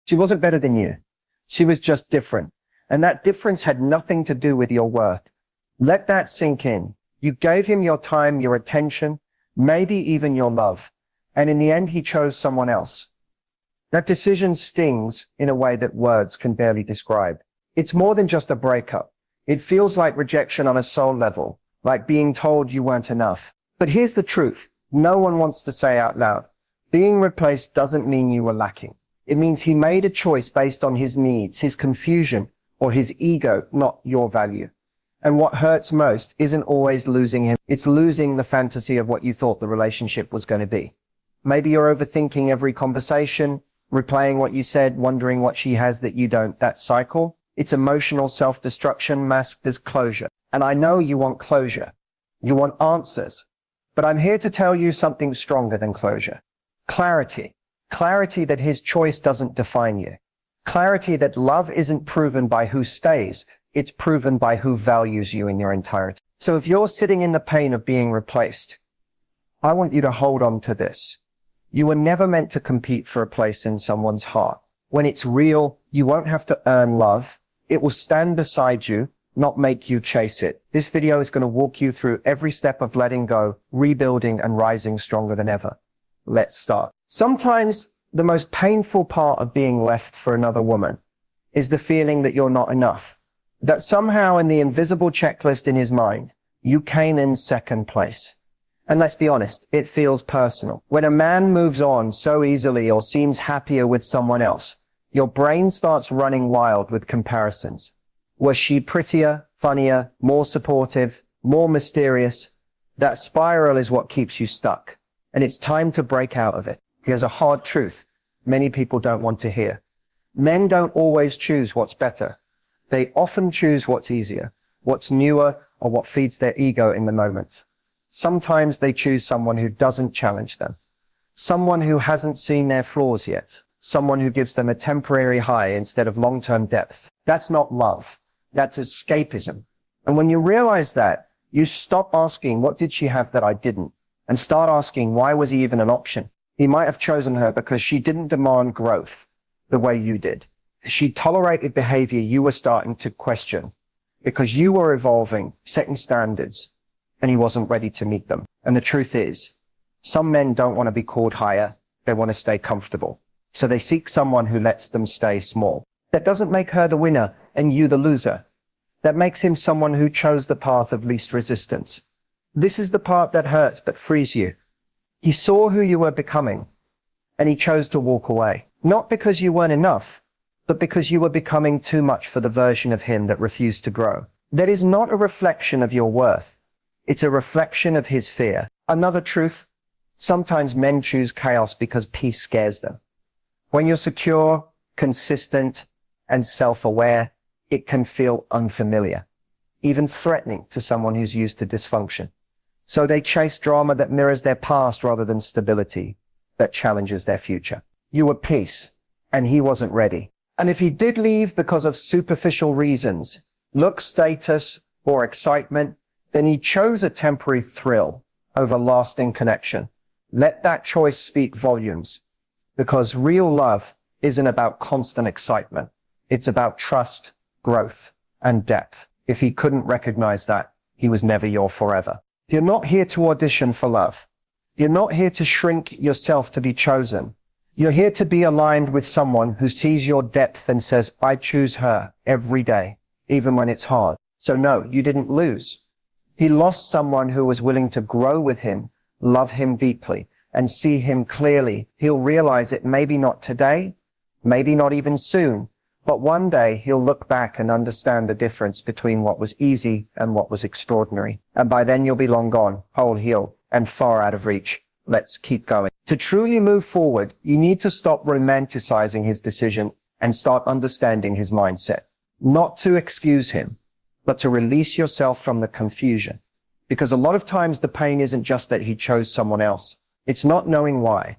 She wasn't better than you. She was just different. And that difference had nothing to do with your worth. Let that sink in. You gave him your time, your attention, maybe even your love. And in the end, he chose someone else. That decision stings in a way that words can barely describe. It's more than just a breakup. It feels like rejection on a soul level, like being told you weren't enough. But here's the truth. No one wants to say out loud. Being replaced doesn't mean you were lacking. It means he made a choice based on his needs, his confusion, or his ego, not your value. And what hurts most isn't always losing him. It's losing the fantasy of what you thought the relationship was going to be. Maybe you're overthinking every conversation, replaying what you said, wondering what she has that you don't. That cycle, it's emotional self-destruction masked as closure. And I know you want closure. You want answers. But I'm here to tell you something stronger than closure. Clarity. Clarity that his choice doesn't define you. Clarity that love isn't proven by who stays. It's proven by who values you in your entirety. So if you're sitting in the pain of being replaced, I want you to hold on to this. You were never meant to compete for a place in someone's heart. When it's real, you won't have to earn love. It will stand beside you, not make you chase it. This video is going to walk you through every step of letting go, rebuilding, and rising stronger than ever. Let's start. Sometimes the most painful part of being left for another woman is the feeling that you're not enough. That somehow in the invisible checklist in his mind, you came in second place. And let's be honest, it feels personal. When a man moves on so easily or seems happier with someone else, your brain starts running wild with comparisons. Was she prettier, funnier, more supportive, more mysterious? That spiral is what keeps you stuck. And it's time to break out of it. Here's a hard truth many people don't want to hear. Men don't always choose what's better. They often choose what's easier, what's newer, or what feeds their ego in the moment. Sometimes they choose someone who doesn't challenge them. Someone who hasn't seen their flaws yet. Someone who gives them a temporary high instead of long-term depth. That's not love. That's escapism. And when you realize that, you stop asking, what did she have that I didn't? And start asking, why was he even an option? He might have chosen her because she didn't demand growth the way you did. She tolerated behavior you were starting to question because you were evolving, setting standards, and he wasn't ready to meet them. And the truth is, some men don't want to be called higher. They want to stay comfortable. So they seek someone who lets them stay small. That doesn't make her the winner and you the loser. That makes him someone who chose the path of least resistance. This is the part that hurts but frees you. He saw who you were becoming, and he chose to walk away. Not because you weren't enough, but because you were becoming too much for the version of him that refused to grow. That is not a reflection of your worth. It's a reflection of his fear. Another truth, sometimes men choose chaos because peace scares them. When you're secure, consistent, and self-aware, it can feel unfamiliar, even threatening to someone who's used to dysfunction. So they chase drama that mirrors their past rather than stability that challenges their future. You were peace, and he wasn't ready. And if he did leave because of superficial reasons, look, status, or excitement, then he chose a temporary thrill over lasting connection. Let that choice speak volumes, because real love isn't about constant excitement. It's about trust, growth, and depth. If he couldn't recognize that, he was never your forever. You're not here to audition for love. You're not here to shrink yourself to be chosen. You're here to be aligned with someone who sees your depth and says, I choose her every day, even when it's hard. So no, you didn't lose. He lost someone who was willing to grow with him, love him deeply, and see him clearly. He'll realize it maybe not today, maybe not even soon, but one day he'll look back and understand the difference between what was easy and what was extraordinary. And by then you'll be long gone, whole healed, and far out of reach. Let's keep going. To truly move forward, you need to stop romanticizing his decision and start understanding his mindset. Not to excuse him, but to release yourself from the confusion. Because a lot of times the pain isn't just that he chose someone else. It's not knowing why.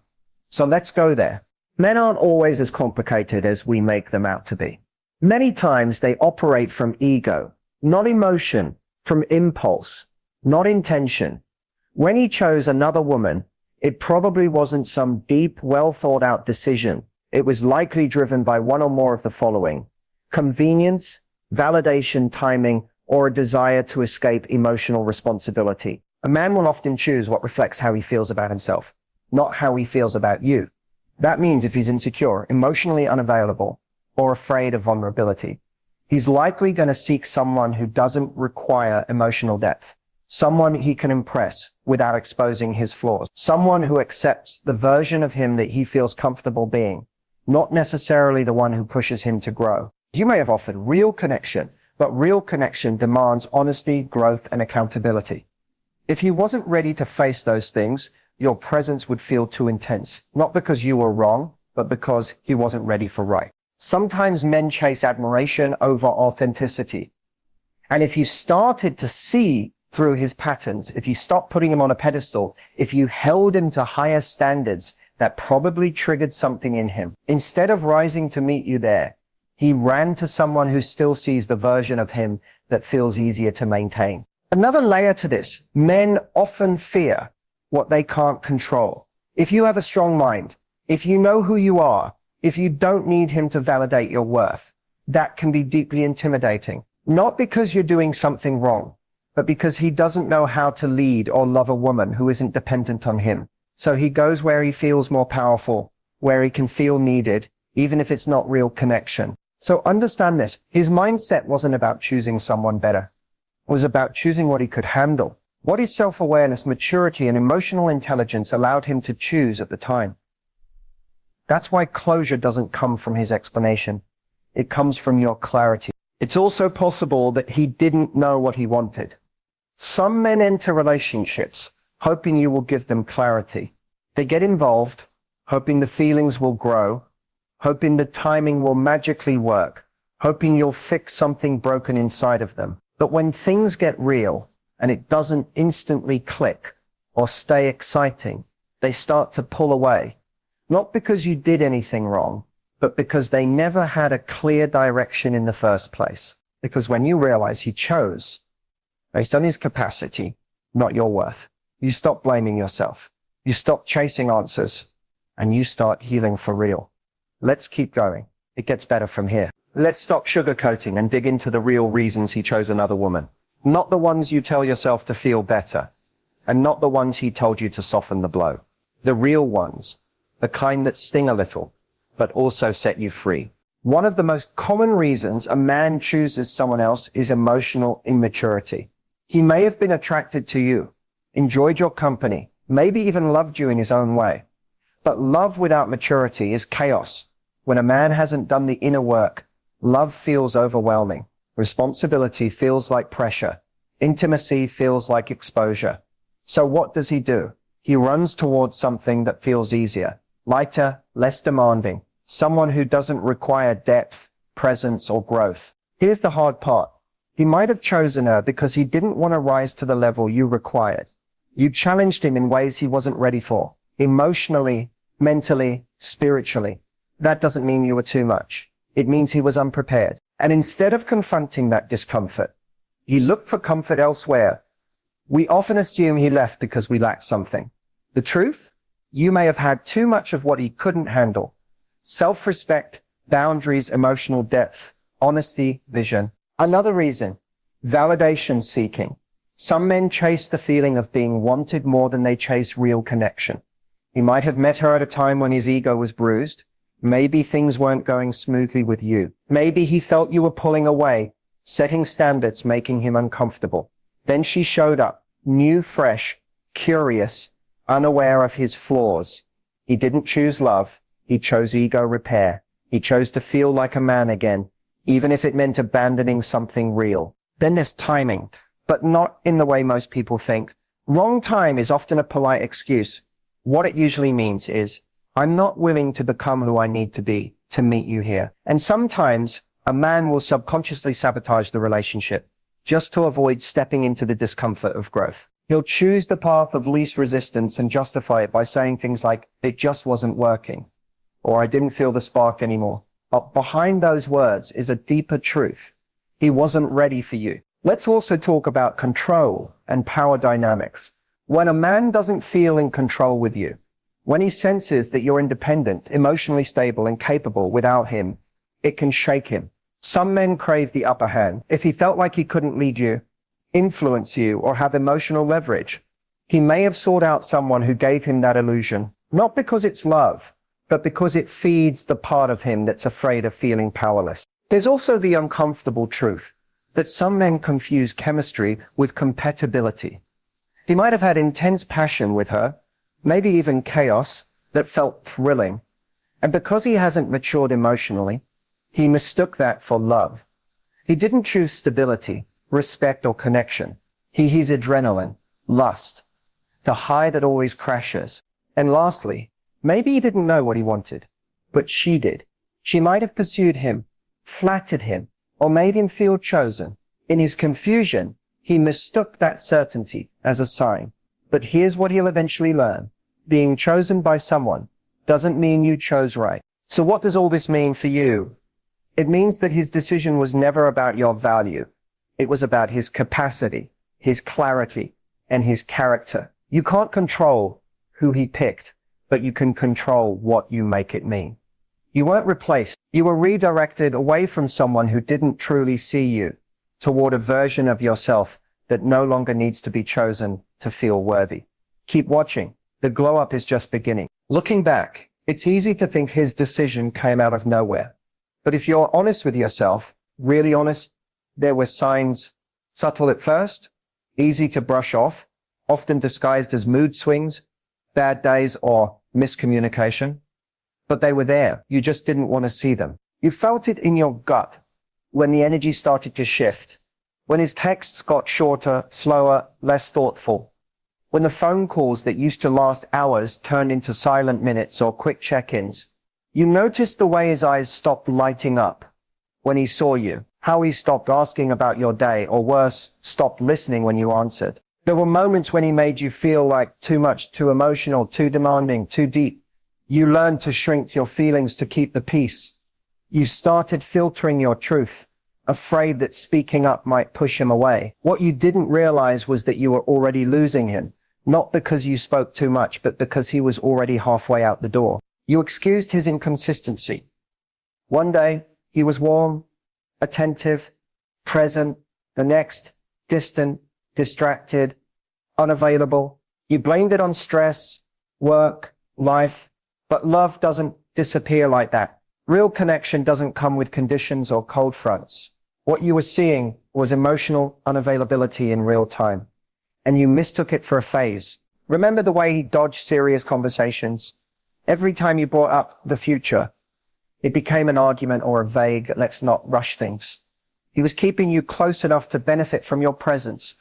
So let's go there. Men aren't always as complicated as we make them out to be. Many times they operate from ego, not emotion, from impulse, not intention. When he chose another woman, it probably wasn't some deep, well thought out decision. It was likely driven by one or more of the following: convenience, validation, timing, or a desire to escape emotional responsibility. A man will often choose what reflects how he feels about himself, not how he feels about you. That means if he's insecure, emotionally unavailable, or afraid of vulnerability, he's likely going to seek someone who doesn't require emotional depth, someone he can impress without exposing his flaws, someone who accepts the version of him that he feels comfortable being, not necessarily the one who pushes him to grow. You may have offered real connection, but real connection demands honesty, growth, and accountability. If he wasn't ready to face those things, your presence would feel too intense, not because you were wrong, but because he wasn't ready for right. Sometimes men chase admiration over authenticity. And if you started to see through his patterns, if you stopped putting him on a pedestal, if you held him to higher standards, that probably triggered something in him. Instead of rising to meet you there, he ran to someone who still sees the version of him that feels easier to maintain. Another layer to this: men often fear what they can't control. If you have a strong mind, if you know who you are, if you don't need him to validate your worth, that can be deeply intimidating. Not because you're doing something wrong, but because he doesn't know how to lead or love a woman who isn't dependent on him. So he goes where he feels more powerful, where he can feel needed, even if it's not real connection. So understand this: his mindset wasn't about choosing someone better. It was about choosing what he could handle, what his self-awareness, maturity, and emotional intelligence allowed him to choose at the time. That's why closure doesn't come from his explanation. It comes from your clarity. It's also possible that he didn't know what he wanted. Some men enter relationships hoping you will give them clarity. They get involved, hoping the feelings will grow, hoping the timing will magically work, hoping you'll fix something broken inside of them. But when things get real and it doesn't instantly click or stay exciting, they start to pull away. Not because you did anything wrong, but because they never had a clear direction in the first place. Because when you realize he chose based on his capacity, not your worth, you stop blaming yourself. You stop chasing answers and you start healing for real. Let's keep going. It gets better from here. Let's stop sugarcoating and dig into the real reasons he chose another woman. Not the ones you tell yourself to feel better, and not the ones he told you to soften the blow. The real ones, the kind that sting a little, but also set you free. One of the most common reasons a man chooses someone else is emotional immaturity. He may have been attracted to you, enjoyed your company, maybe even loved you in his own way. But love without maturity is chaos. When a man hasn't done the inner work, love feels overwhelming. Responsibility feels like pressure. Intimacy feels like exposure. So what does he do? He runs towards something that feels easier, lighter, less demanding, someone who doesn't require depth, presence, or growth. Here's the hard part. He might have chosen her because he didn't want to rise to the level you required. You challenged him in ways he wasn't ready for, emotionally, mentally, spiritually. That doesn't mean you were too much. It means he was unprepared. And instead of confronting that discomfort, he looked for comfort elsewhere. We often assume he left because we lacked something. The truth? You may have had too much of what he couldn't handle. Self-respect, boundaries, emotional depth, honesty, vision. Another reason, validation seeking. Some men chase the feeling of being wanted more than they chase real connection. He might have met her at a time when his ego was bruised. Maybe things weren't going smoothly with you. Maybe he felt you were pulling away, setting standards, making him uncomfortable. Then she showed up, new, fresh, curious, unaware of his flaws. He didn't choose love. He chose ego repair. He chose to feel like a man again, even if it meant abandoning something real. Then there's timing, but not in the way most people think. Wrong time is often a polite excuse. What it usually means is, I'm not willing to become who I need to be to meet you here. And sometimes a man will subconsciously sabotage the relationship just to avoid stepping into the discomfort of growth. He'll choose the path of least resistance and justify it by saying things like, it just wasn't working, or I didn't feel the spark anymore. But behind those words is a deeper truth. He wasn't ready for you. Let's also talk about control and power dynamics. When a man doesn't feel in control with you, When he senses that you're independent, emotionally stable, and capable without him, it can shake him. Some men crave the upper hand. If he felt like he couldn't lead you, influence you, or have emotional leverage, he may have sought out someone who gave him that illusion. Not because it's love, but because it feeds the part of him that's afraid of feeling powerless. There's also the uncomfortable truth that some men confuse chemistry with compatibility. He might have had intense passion with her, maybe even chaos that felt thrilling. And because he hasn't matured emotionally, he mistook that for love. He didn't choose stability, respect, or connection. He's adrenaline, lust, the high that always crashes. And lastly, maybe he didn't know what he wanted, but she did. She might have pursued him, flattered him, or made him feel chosen. In his confusion, he mistook that certainty as a sign. But here's what he'll eventually learn. Being chosen by someone doesn't mean you chose right. So what does all this mean for you? It means that his decision was never about your value. It was about his capacity, his clarity, and his character. You can't control who he picked, but you can control what you make it mean. You weren't replaced. You were redirected away from someone who didn't truly see you toward a version of yourself that no longer needs to be chosen to feel worthy. Keep watching. The glow up is just beginning. Looking back, it's easy to think his decision came out of nowhere. But if you're honest with yourself, really honest, there were signs, subtle at first, easy to brush off, often disguised as mood swings, bad days, or miscommunication. But they were there. You just didn't want to see them. You felt it in your gut when the energy started to shift, when his texts got shorter, slower, less thoughtful, when the phone calls that used to last hours turned into silent minutes or quick check-ins. You noticed the way his eyes stopped lighting up when he saw you, how he stopped asking about your day, or worse, stopped listening when you answered. There were moments when he made you feel like too much, too emotional, too demanding, too deep. You learned to shrink your feelings to keep the peace. You started filtering your truth, afraid that speaking up might push him away. What you didn't realize was that you were already losing him, not because you spoke too much, but because he was already halfway out the door. You excused his inconsistency. One day, he was warm, attentive, present. The next, distant, distracted, unavailable. You blamed it on stress, work, life. But love doesn't disappear like that. Real connection doesn't come with conditions or cold fronts. What you were seeing was emotional unavailability in real time. And you mistook it for a phase. Remember the way he dodged serious conversations? Every time you brought up the future, it became an argument or a vague, let's not rush things. He was keeping you close enough to benefit from your presence,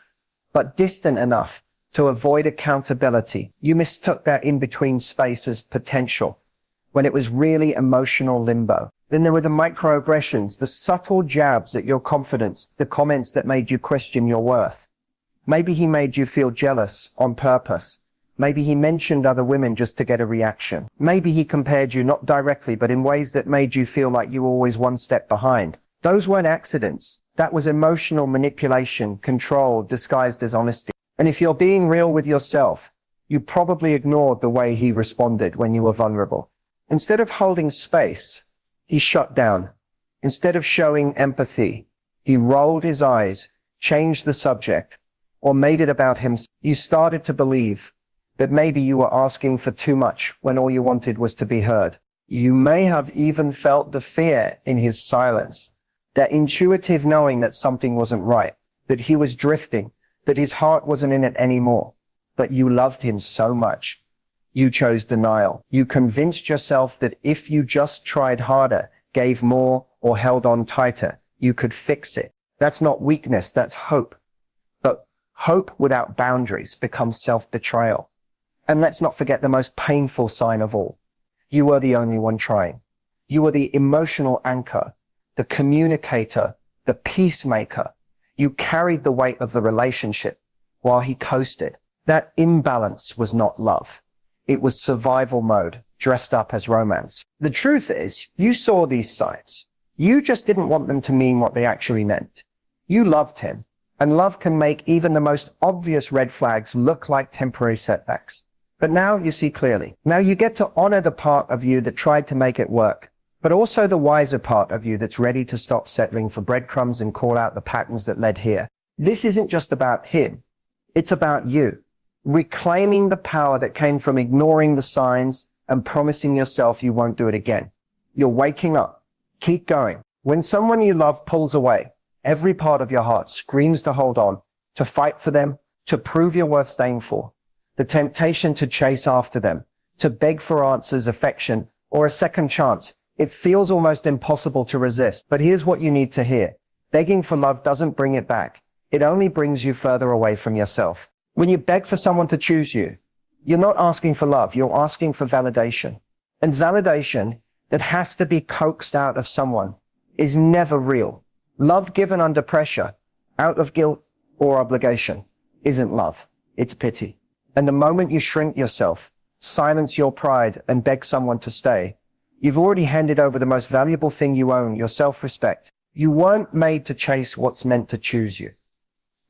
but distant enough to avoid accountability. You mistook that in-between space as potential, when it was really emotional limbo. Then there were the microaggressions, the subtle jabs at your confidence, the comments that made you question your worth. Maybe he made you feel jealous on purpose. Maybe he mentioned other women just to get a reaction. Maybe he compared you not directly, but in ways that made you feel like you were always one step behind. Those weren't accidents. That was emotional manipulation, control, disguised as honesty. And if you're being real with yourself, you probably ignored the way he responded when you were vulnerable. Instead of holding space, he shut down. Instead of showing empathy, he rolled his eyes, changed the subject, or made it about him. You started to believe that maybe you were asking for too much when all you wanted was to be heard. You may have even felt the fear in his silence, that intuitive knowing that something wasn't right, that he was drifting, that his heart wasn't in it anymore. But you loved him so much. You chose denial. You convinced yourself that if you just tried harder, gave more, or held on tighter, you could fix it. That's not weakness, that's hope. But hope without boundaries becomes self-betrayal. And let's not forget the most painful sign of all. You were the only one trying. You were the emotional anchor, the communicator, the peacemaker. You carried the weight of the relationship while he coasted. That imbalance was not love. It was survival mode, dressed up as romance. The truth is, you saw these signs. You just didn't want them to mean what they actually meant. You loved him, and love can make even the most obvious red flags look like temporary setbacks. But now you see clearly. Now you get to honor the part of you that tried to make it work, but also the wiser part of you that's ready to stop settling for breadcrumbs and call out the patterns that led here. This isn't just about him. It's about you. Reclaiming the power that came from ignoring the signs and promising yourself you won't do it again. You're waking up. Keep going. When someone you love pulls away, every part of your heart screams to hold on, to fight for them, to prove you're worth staying for. The temptation to chase after them, to beg for answers, affection, or a second chance. It feels almost impossible to resist. But here's what you need to hear. Begging for love doesn't bring it back. It only brings you further away from yourself. When you beg for someone to choose you, you're not asking for love. You're asking for validation. And validation that has to be coaxed out of someone is never real. Love given under pressure, out of guilt or obligation, isn't love. It's pity. And the moment you shrink yourself, silence your pride, and beg someone to stay, you've already handed over the most valuable thing you own, your self-respect. You weren't made to chase what's meant to choose you.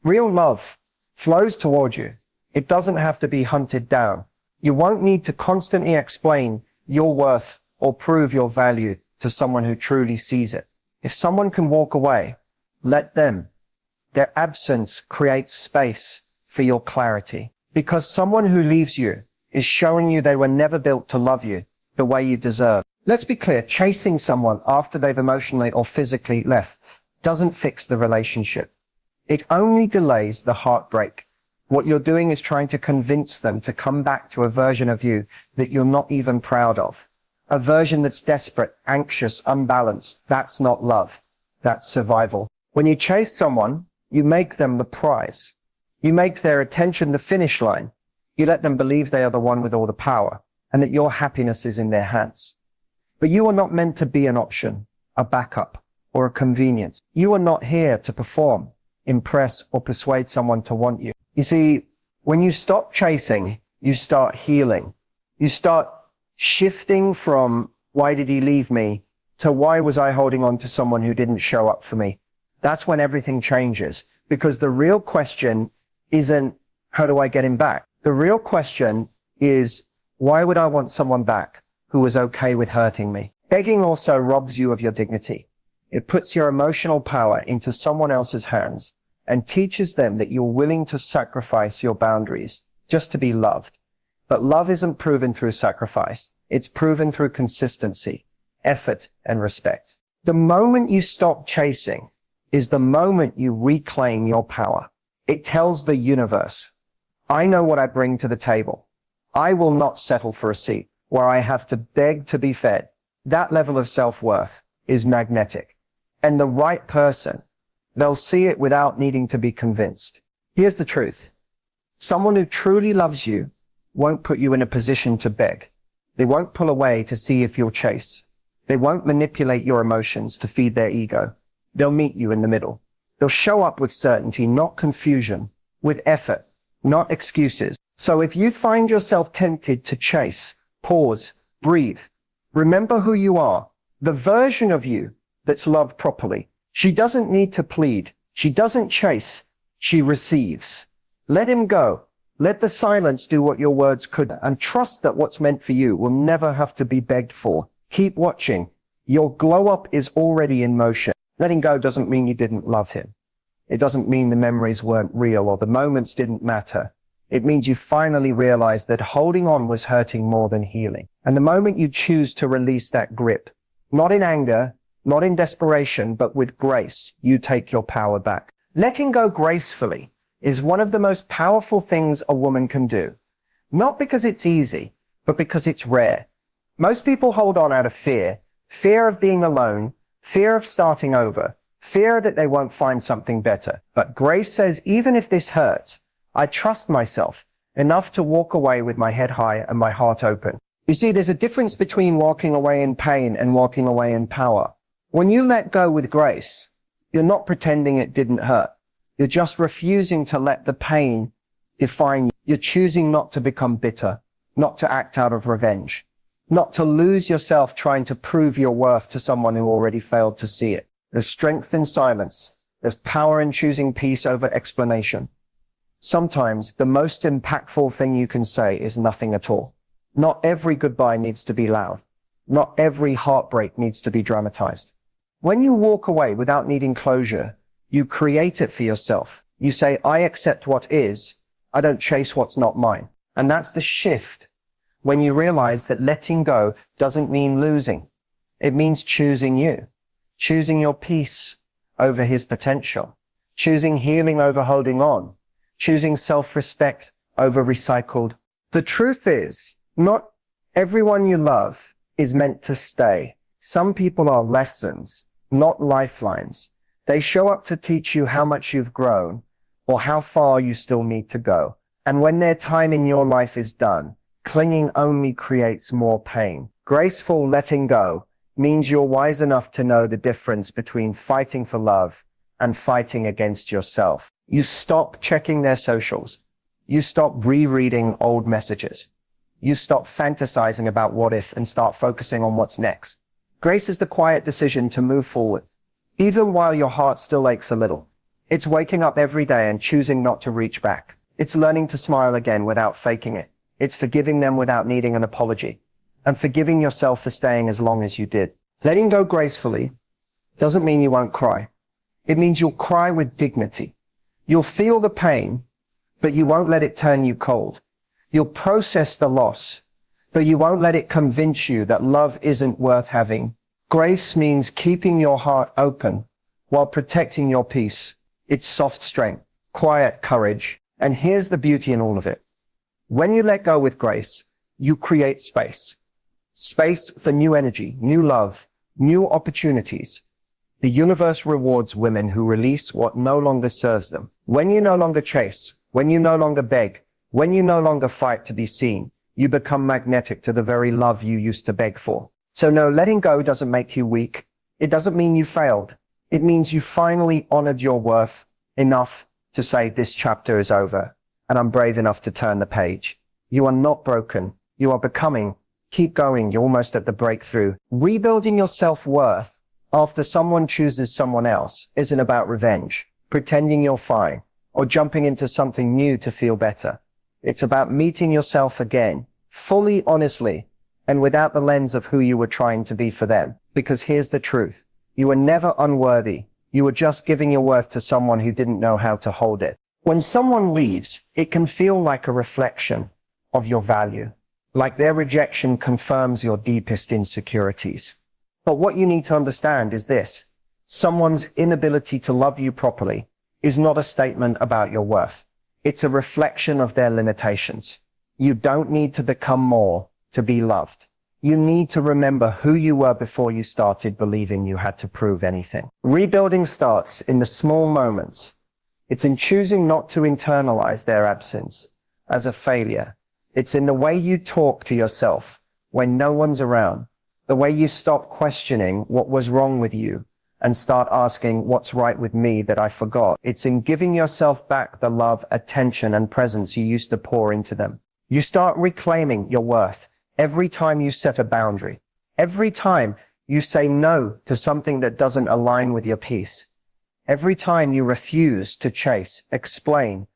Real love flows toward you. It doesn't have to be hunted down. You won't need to constantly explain your worth or prove your value to someone who truly sees it. If someone can walk away, let them. Their absence creates space for your clarity. Because someone who leaves you is showing you they were never built to love you the way you deserve. Let's be clear, chasing someone after they've emotionally or physically left doesn't fix the relationship. It only delays the heartbreak. What you're doing is trying to convince them to come back to a version of you that you're not even proud of. A version that's desperate, anxious, unbalanced. That's not love. That's survival. When you chase someone, you make them the prize. You make their attention the finish line. You let them believe they are the one with all the power and that your happiness is in their hands. But you are not meant to be an option, a backup, or a convenience. You are not here to perform, impress, or persuade someone to want you. You see, when you stop chasing, you start healing. You start shifting from why did he leave me to why was I holding on to someone who didn't show up for me? That's when everything changes, because the real question isn't how do I get him back? The real question is why would I want someone back who was okay with hurting me? Begging also robs you of your dignity. It puts your emotional power into someone else's hands and teaches them that you're willing to sacrifice your boundaries just to be loved. But love isn't proven through sacrifice. It's proven through consistency, effort, and respect. The moment you stop chasing is the moment you reclaim your power. It tells the universe, I know what I bring to the table. I will not settle for a seat where I have to beg to be fed. That level of self-worth is magnetic. And the right person, they'll see it without needing to be convinced. Here's the truth. Someone who truly loves you won't put you in a position to beg. They won't pull away to see if you'll chase. They won't manipulate your emotions to feed their ego. They'll meet you in the middle. They'll show up with certainty, not confusion, with effort, not excuses. So if you find yourself tempted to chase, pause, breathe, remember who you are, the version of you that's loved properly. She doesn't need to plead. She doesn't chase. She receives. Let him go. Let the silence do what your words could, and trust that what's meant for you will never have to be begged for. Keep watching. Your glow up is already in motion. Letting go doesn't mean you didn't love him. It doesn't mean the memories weren't real or the moments didn't matter. It means you finally realized that holding on was hurting more than healing. And the moment you choose to release that grip, not in anger, not in desperation, but with grace, you take your power back. Letting go gracefully is one of the most powerful things a woman can do. Not because it's easy, but because it's rare. Most people hold on out of fear of being alone, fear of starting over, fear that they won't find something better. But grace says, even if this hurts, I trust myself enough to walk away with my head high and my heart open. You see, there's a difference between walking away in pain and walking away in power. When you let go with grace, you're not pretending it didn't hurt. You're just refusing to let the pain define you. You're choosing not to become bitter, not to act out of revenge, not to lose yourself trying to prove your worth to someone who already failed to see it. There's strength in silence. There's power in choosing peace over explanation. Sometimes the most impactful thing you can say is nothing at all. Not every goodbye needs to be loud. Not every heartbreak needs to be dramatized. When you walk away without needing closure, you create it for yourself. You say, I accept what is. I don't chase what's not mine. And that's the shift. When you realize that letting go doesn't mean losing. It means choosing you. Choosing your peace over his potential. Choosing healing over holding on. Choosing self-respect over recycled. The truth is, not everyone you love is meant to stay. Some people are lessons, not lifelines. They show up to teach you how much you've grown or how far you still need to go. And when their time in your life is done, clinging only creates more pain. Graceful letting go means you're wise enough to know the difference between fighting for love and fighting against yourself. You stop checking their socials. You stop rereading old messages. You stop fantasizing about what if and start focusing on what's next. Grace is the quiet decision to move forward, even while your heart still aches a little. It's waking up every day and choosing not to reach back. It's learning to smile again without faking it. It's forgiving them without needing an apology, and forgiving yourself for staying as long as you did. Letting go gracefully doesn't mean you won't cry. It means you'll cry with dignity. You'll feel the pain, but you won't let it turn you cold. You'll process the loss, but you won't let it convince you that love isn't worth having. Grace means keeping your heart open while protecting your peace. It's soft strength, quiet courage, and here's the beauty in all of it. When you let go with grace, you create space. Space for new energy, new love, new opportunities. The universe rewards women who release what no longer serves them. When you no longer chase, when you no longer beg, when you no longer fight to be seen, you become magnetic to the very love you used to beg for. So no, letting go doesn't make you weak. It doesn't mean you failed. It means you finally honored your worth enough to say this chapter is over and I'm brave enough to turn the page. You are not broken. You are becoming. Keep going. You're almost at the breakthrough. Rebuilding your self-worth after someone chooses someone else isn't about revenge, pretending you're fine, or jumping into something new to feel better. It's about meeting yourself again, fully, honestly, and without the lens of who you were trying to be for them. Because here's the truth. You were never unworthy. You were just giving your worth to someone who didn't know how to hold it. When someone leaves, it can feel like a reflection of your value, like their rejection confirms your deepest insecurities. But what you need to understand is this. Someone's inability to love you properly is not a statement about your worth. It's a reflection of their limitations. You don't need to become more to be loved. You need to remember who you were before you started believing you had to prove anything. Rebuilding starts in the small moments. It's in choosing not to internalize their absence as a failure. It's in the way you talk to yourself when no one's around, the way you stop questioning what was wrong with you and start asking what's right with me that I forgot. It's in giving yourself back the love, attention, and presence you used to pour into them. You start reclaiming your worth every time you set a boundary, every time you say no to something that doesn't align with your peace, every time you refuse to chase, explain,